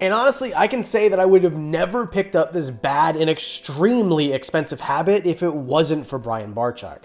And honestly, I can say that I would have never picked up this bad and extremely expensive habit if it wasn't for Brian Barczyk.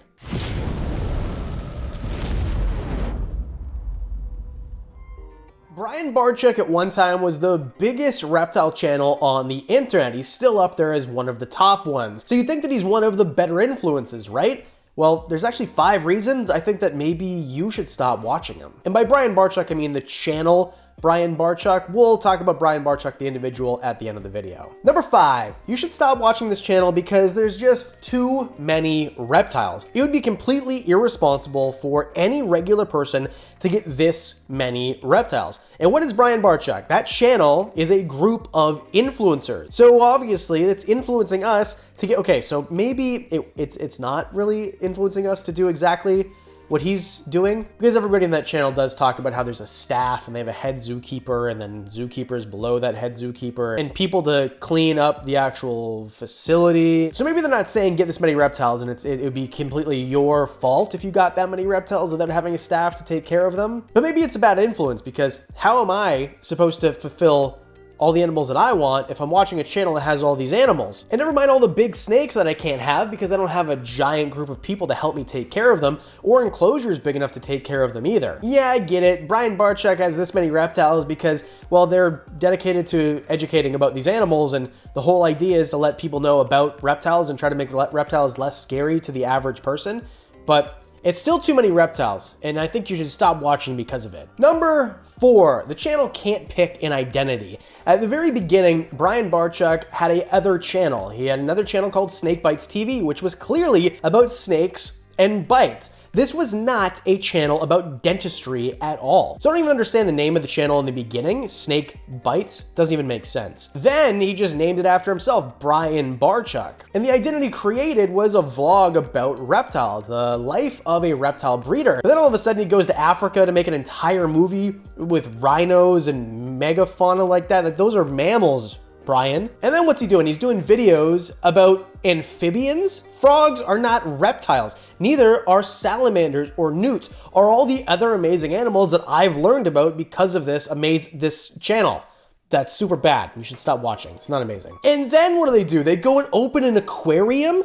Brian Barczyk at one time was the biggest reptile channel on the internet. He's still up there as one of the top ones. So you think that he's one of the better influences, right? Well, there's actually 5 reasons I think that maybe you should stop watching him. And by Brian Barczyk, I mean the channel Brian Barczyk. We'll talk about Brian Barczyk, the individual, at the end of the video. Number 5, you should stop watching this channel because there's just too many reptiles. It would be completely irresponsible for any regular person to get this many reptiles. And what is Brian Barczyk? That channel is a group of influencers. So obviously it's influencing us to get, okay, so maybe it's not really influencing us to do exactly what he's doing, because everybody in that channel does talk about how there's a staff and they have a head zookeeper and then zookeepers below that head zookeeper and people to clean up the actual facility. So maybe they're not saying get this many reptiles and it would be completely your fault if you got that many reptiles without having a staff to take care of them. But maybe it's a bad influence, because how am I supposed to fulfill all the animals that I want if I'm watching a channel that has all these animals? And never mind all the big snakes that I can't have because I don't have a giant group of people to help me take care of them, or enclosures big enough to take care of them either. Yeah, I get it. Brian Barczyk has this many reptiles because, well, they're dedicated to educating about these animals, and the whole idea is to let people know about reptiles and try to make reptiles less scary to the average person. But it's still too many reptiles, and I think you should stop watching because of it. Number 4, the channel can't pick an identity. At the very beginning, Brian Barczyk had a other channel. He had another channel called Snake Bites TV, which was clearly about snakes and bites. This was not a channel about dentistry at all. So I don't even understand the name of the channel in the beginning. Snake Bites doesn't even make sense. Then he just named it after himself, Brian Barczyk. And the identity created was a vlog about reptiles, the life of a reptile breeder. But then all of a sudden he goes to Africa to make an entire movie with rhinos and megafauna like that. Like, those are mammals, Brian. And then what's he doing? He's doing videos about amphibians. Frogs are not reptiles. Neither are salamanders or newts, or all the other amazing animals that I've learned about because of this channel. That's super bad. You should stop watching. It's not amazing. And then what do? They go and open an aquarium?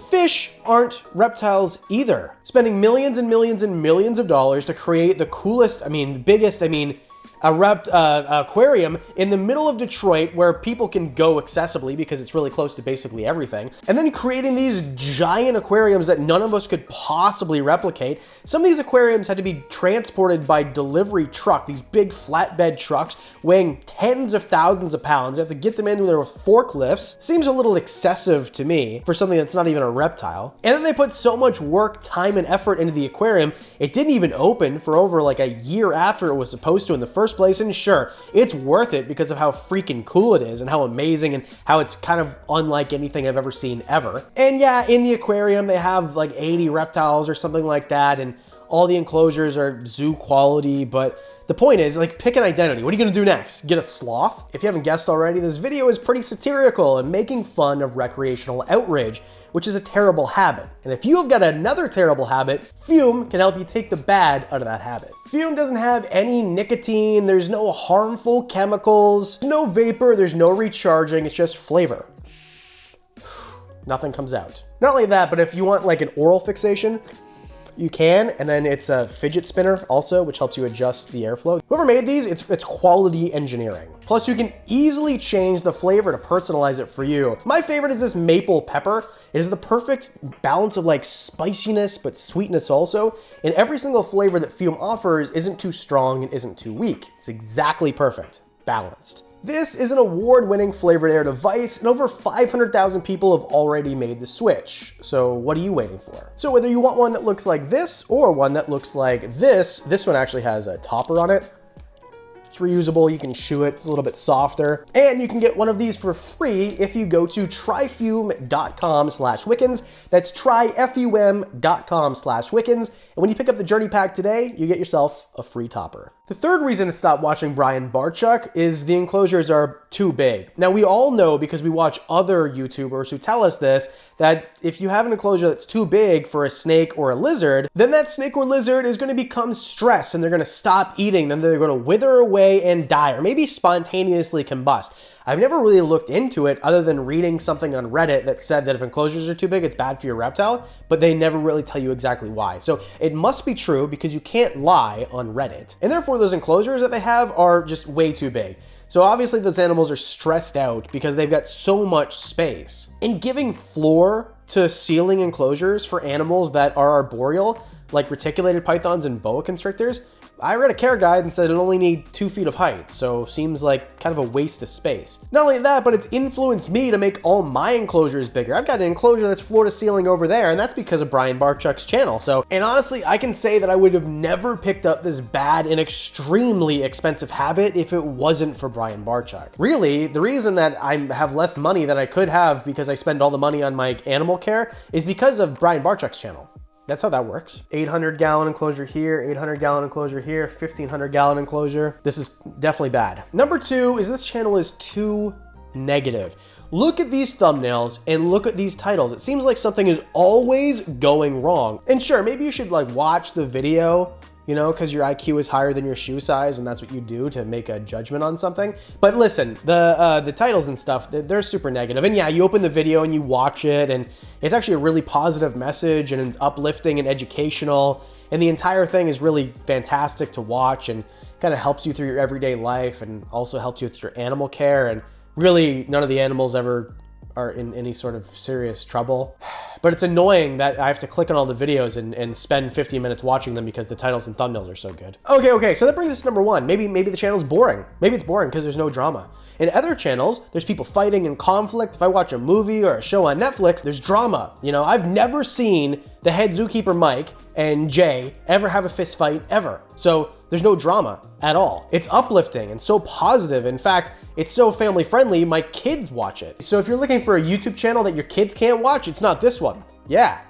Fish aren't reptiles either. Spending millions and millions and millions of dollars to create the coolest, biggest, aquarium in the middle of Detroit where people can go accessibly because it's really close to basically everything. And then creating these giant aquariums that none of us could possibly replicate. Some of these aquariums had to be transported by delivery truck, these big flatbed trucks weighing tens of thousands of pounds. You have to get them in there with forklifts. Seems a little excessive to me for something that's not even a reptile. And then they put so much work, time, and effort into the aquarium, it didn't even open for over like a year after it was supposed to in the first place. And sure, it's worth it because of how freaking cool it is and how amazing and how it's kind of unlike anything I've ever seen ever. And yeah, in the aquarium, they have like 80 reptiles or something like that. And all the enclosures are zoo quality, but the point is, like, pick an identity. What are you gonna do next? Get a sloth? If you haven't guessed already, this video is pretty satirical and making fun of recreational outrage, which is a terrible habit. And if you have got another terrible habit, Fume can help you take the bad out of that habit. Fume doesn't have any nicotine, there's no harmful chemicals, no vapor, there's no recharging, it's just flavor. Nothing comes out. Not only that, but if you want like an oral fixation, you can, and then it's a fidget spinner also, which helps you adjust the airflow. Whoever made these, it's quality engineering. Plus, you can easily change the flavor to personalize it for you. My favorite is this maple pepper. It is the perfect balance of like spiciness, but sweetness also. And every single flavor that Fume offers isn't too strong and isn't too weak. It's exactly perfect, balanced. This is an award-winning flavored air device, and over 500,000 people have already made the switch. So what are you waiting for? So whether you want one that looks like this or one that looks like this one actually has a topper on it. It's reusable, you can chew it, it's a little bit softer. And you can get one of these for free if you go to tryfume.com/Wickens. That's tryfum.com/Wickens. And when you pick up the Journey Pack today, you get yourself a free topper. The third reason to stop watching Brian Barczyk is the enclosures are too big. Now, we all know, because we watch other YouTubers who tell us this, that if you have an enclosure that's too big for a snake or a lizard, then that snake or lizard is going to become stressed and they're going to stop eating, then they're going to wither away and die, or maybe spontaneously combust. I've never really looked into it other than reading something on Reddit that said that if enclosures are too big, it's bad for your reptile, but they never really tell you exactly why. So it must be true, because you can't lie on Reddit. And therefore, those enclosures that they have are just way too big. So obviously those animals are stressed out because they've got so much space. And giving floor to ceiling enclosures for animals that are arboreal, like reticulated pythons and boa constrictors, I read a care guide and said it only need 2 feet of height, so seems like kind of a waste of space. Not only that, but it's influenced me to make all my enclosures bigger. I've got an enclosure that's floor to ceiling over there, and that's because of Brian Barczyk's channel. And honestly, I can say that I would have never picked up this bad and extremely expensive habit if it wasn't for Brian Barczyk. Really, the reason that I have less money than I could have because I spend all the money on my animal care is because of Brian Barczyk's channel. That's how that works. 800-gallon enclosure here, 800-gallon enclosure here, 1,500-gallon enclosure. This is definitely bad. Number 2 is this channel is too negative. Look at these thumbnails and look at these titles. It seems like something is always going wrong. And sure, maybe you should like watch the video, you know, because your IQ is higher than your shoe size, and that's what you do to make a judgment on something. But listen, the titles and stuff, they're super negative. And yeah, you open the video and you watch it, and it's actually a really positive message, and it's uplifting and educational, and the entire thing is really fantastic to watch and kind of helps you through your everyday life and also helps you with your animal care. And really, none of the animals ever are in any sort of serious trouble. But it's annoying that I have to click on all the videos and spend 15 minutes watching them because the titles and thumbnails are so good. Okay, so that brings us to number 1. Maybe the channel's boring. Maybe it's boring because there's no drama. In other channels, there's people fighting and conflict. If I watch a movie or a show on Netflix, there's drama. You know, I've never seen the head zookeeper Mike and Jay ever have a fist fight ever. So there's no drama at all. It's uplifting and so positive. In fact, it's so family friendly, my kids watch it. So if you're looking for a YouTube channel that your kids can't watch, it's not this one. Yeah,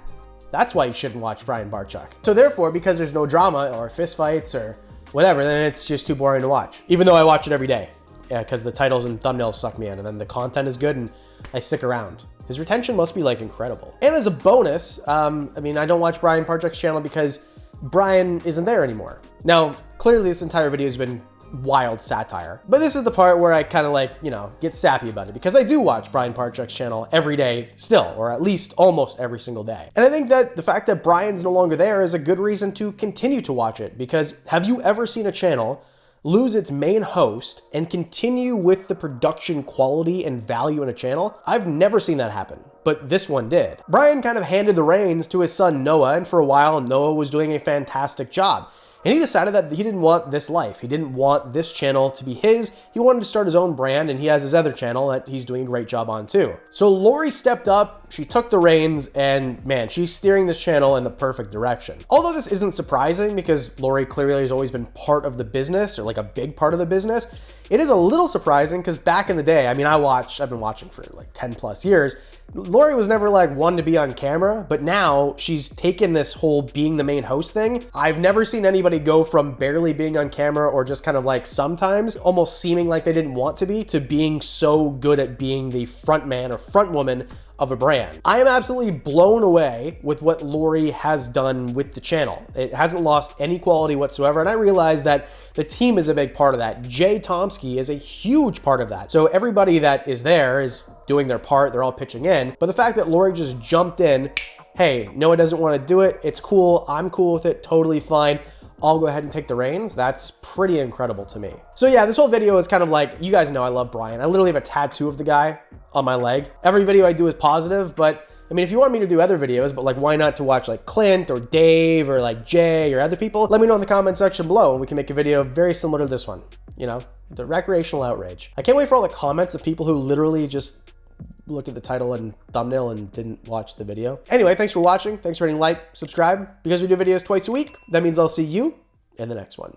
that's why you shouldn't watch Brian Barczyk. So therefore, because there's no drama or fist fights or whatever, then it's just too boring to watch. Even though I watch it every day. Yeah, because the titles and thumbnails suck me in, and then the content is good and I stick around. His retention must be like incredible. And as a bonus, I mean, I don't watch Brian Barczyk's channel because Brian isn't there anymore. Now, clearly this entire video has been wild satire, but this is the part where I kind of like, you know, get sappy about it, because I do watch Brian Barczyk's channel every day still, or at least almost every single day. And I think that the fact that Brian's no longer there is a good reason to continue to watch it, because have you ever seen a channel lose its main host and continue with the production quality and value in a channel? I've never seen that happen, but this one did. Brian kind of handed the reins to his son Noah, and for a while Noah was doing a fantastic job. And he decided that he didn't want this life. He didn't want this channel to be his. He wanted to start his own brand, and he has his other channel that he's doing a great job on too. So Lori stepped up, she took the reins, and man, she's steering this channel in the perfect direction. Although this isn't surprising because Lori clearly has always been part of the business, or like a big part of the business, it is a little surprising because back in the day, I mean, I've been watching for like 10 plus years. Lori was never like one to be on camera, but now she's taken this whole being the main host thing. I've never seen anybody go from barely being on camera or just kind of like sometimes almost seeming like they didn't want to be, to being so good at being the front man or front woman of a brand. I am absolutely blown away with what Lori has done with the channel. It hasn't lost any quality whatsoever, and I realize that the team is a big part of that. Jay Tomsky is a huge part of that. So everybody that is there is doing their part, they're all pitching in, but the fact that Lori just jumped in, hey, Noah doesn't want to do it, it's cool, I'm cool with it, totally fine, I'll go ahead and take the reins, that's pretty incredible to me. So yeah, this whole video is kind of like, you guys know I love Brian. I literally have a tattoo of the guy on my leg. Every video I do is positive, but I mean, if you want me to do other videos, but like, why not to watch like Clint or Dave or like Jay or other people, let me know in the comment section below and we can make a video very similar to this one, you know, the recreational outrage. I can't wait for all the comments of people who literally just looked at the title and thumbnail and didn't watch the video. Anyway, thanks for watching. Thanks for hitting like, subscribe. Because we do videos twice a week, that means I'll see you in the next one.